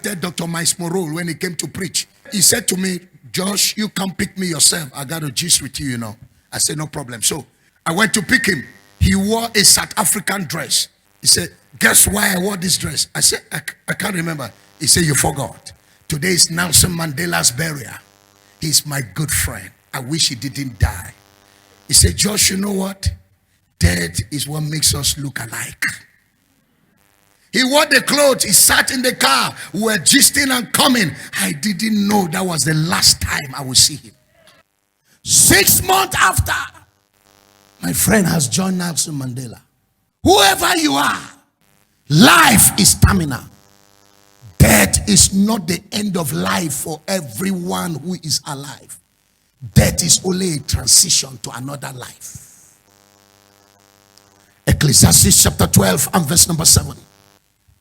Dr. Miles Morrow, when he came to preach, he said to me, Josh, you come pick me yourself. I got a gist with you, I said, no problem. So I went to pick him. He wore a South African dress. He said, guess why I wore this dress? I said, I can't remember. He said, you forgot. Today is Nelson Mandela's burial. He's my good friend. I wish he didn't die. He said, Josh, you know what? Death is what makes us look alike. He wore the clothes. He sat in the car. We were gisting and coming. I didn't know that was the last time I would see him. 6 months after, my friend has joined Nelson Mandela. Whoever you are, life is terminal. Death is not the end of life for everyone who is alive. Death is only a transition to another life. Ecclesiastes chapter 12 and verse number 7.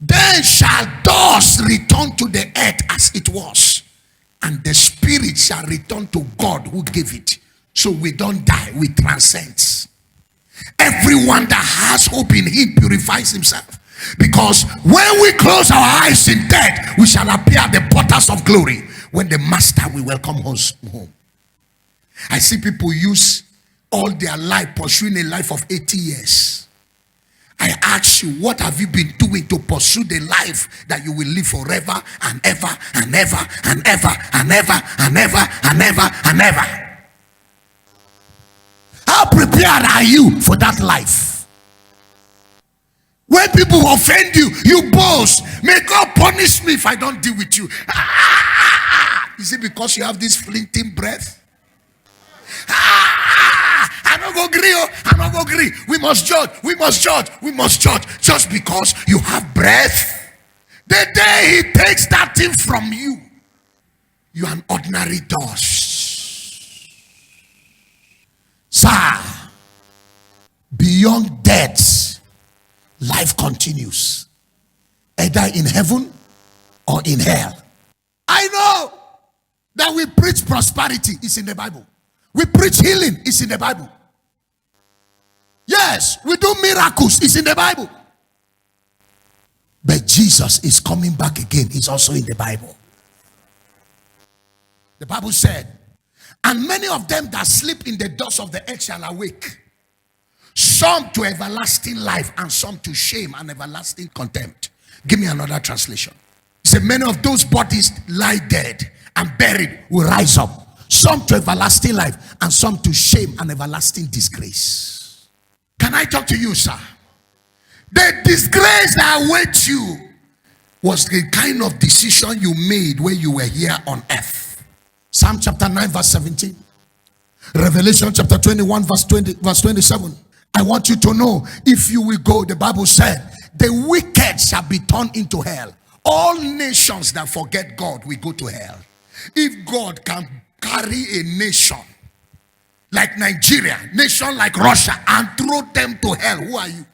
Then shall dust return to the earth as it was, and the spirit shall return to God who gave it. So we don't die, we transcend. Everyone that has hope in him purifies himself. Because when we close our eyes in death, we shall appear at the portals of glory when the master will welcome us home. I see people use all their life pursuing a life of 80 years. I ask you, what have you been doing to pursue the life that you will live forever and ever and ever and ever and ever and ever and ever and ever? How prepared are you for that life? When people offend you, you boast. May God punish me if I don't deal with you. Is it because you have this flinting breath? I don't go agree. I don't go agree. We must judge. We must judge. We must judge. Just because you have breath, the day he takes that thing from you, you are an ordinary dust. Sir, beyond death, life continues, either in heaven or in hell. I know that we preach prosperity. It's in the Bible. We preach healing. It's in the Bible. Yes, we do miracles. It's in the Bible. But Jesus is coming back again. It's also in the Bible. The Bible said, and many of them that sleep in the dust of the earth shall awake, some to everlasting life and some to shame and everlasting contempt. Give me another translation. It said, many of those bodies lie dead and buried will rise up, some to everlasting life and some to shame and everlasting disgrace. Can I talk to you, sir? The disgrace that awaits you was the kind of decision you made when you were here on earth. Psalm chapter 9 verse 17. Revelation chapter 21 verse 27. I want you to know, if you will go, the Bible said, the wicked shall be turned into hell. All nations that forget God will go to hell. If God can carry a nation like Nigeria, nation like Russia, and throw them to hell, who are you?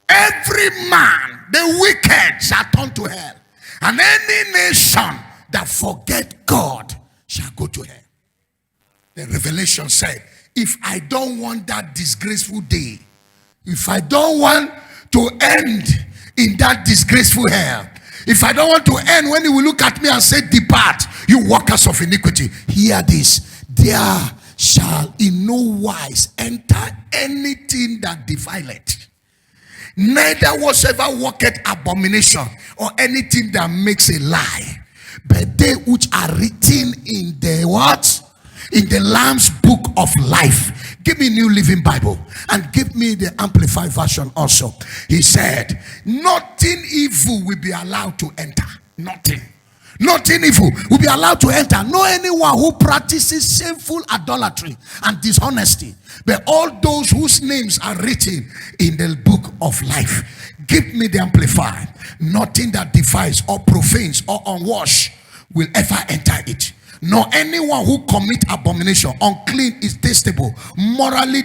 Every man, the wicked, shall turn to hell, and any nation that forget God shall go to hell. The Revelation said, if I don't want that disgraceful day, if I don't want to end in that disgraceful hell, if I don't want to end when he will look at me and say, depart, you workers of iniquity, hear this, there shall in no wise enter anything that defileth, neither whatsoever worketh abomination or anything that makes a lie, but they which are written in the what? In the Lamb's book of life. Give me New Living Bible and give me the Amplified version also. He said, nothing evil will be allowed to enter. Nothing evil will be allowed to enter. No anyone who practices sinful idolatry and dishonesty, but all those whose names are written in the book of life. Give me the Amplified. Nothing that defiles or profanes or unwashed will ever enter it. Nor anyone who commit abomination, unclean, is detestable, morally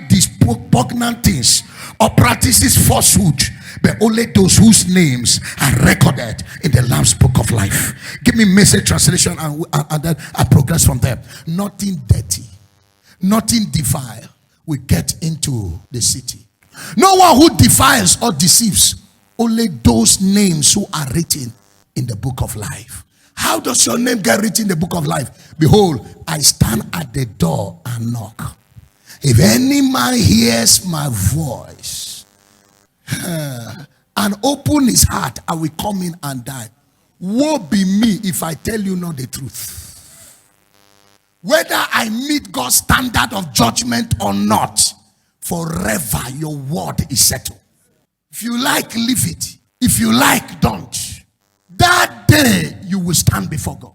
repugnant things, or practices falsehood, but only those whose names are recorded in the Lamb's book of life. Give me Message translation and then I progress from there. Nothing dirty, nothing defile will get into the city. No one who defiles or deceives, only those names who are written in the book of life. How does your name get written in the book of life? Behold, I stand at the door and knock. If any man hears my voice and open his heart, I will come in and die. Woe be me if I tell you not the truth. Whether I meet God's standard of judgment or not, forever your word is settled. If you like, leave it. If you like, don't. That day you will stand before God.